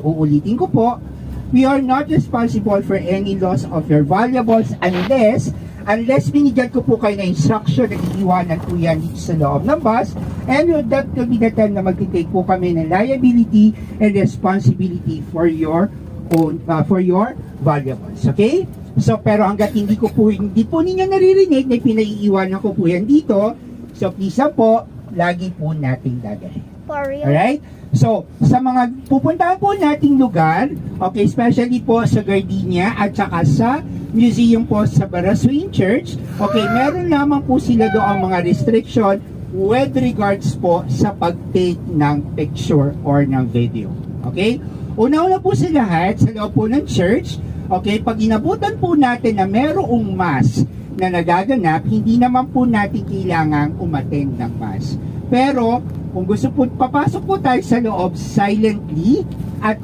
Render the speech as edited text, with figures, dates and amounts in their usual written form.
Uulitin ko po, we are not responsible for any loss of your valuables unless binigyan ko po kayo na instruction na iiwanan po yan dito sa loob ng bus, and that will be the time na magtitake po kami ng liability and responsibility for your own for your valuables. Okay? So pero hangga't hindi po ninyo naririnig na pinaiiwanan ko po yan dito, so please po, lagi po nating dadalhin. For real? Alright? So, sa mga pupuntahan po nating lugar, okay, especially po sa Gardenia at saka sa museum po sa Baraswing Church, okay, meron lamang po sila doon mga restriction with regards po sa pag-take ng picture or ng video. Okay? Una-una po sa lahat, sa loob po ng church, okay, pag inabutan po natin na merong mass na nagaganap, hindi naman po natin kailangang umattend ng mass. Pero, kung gusto po, papasok po tayo sa loob silently at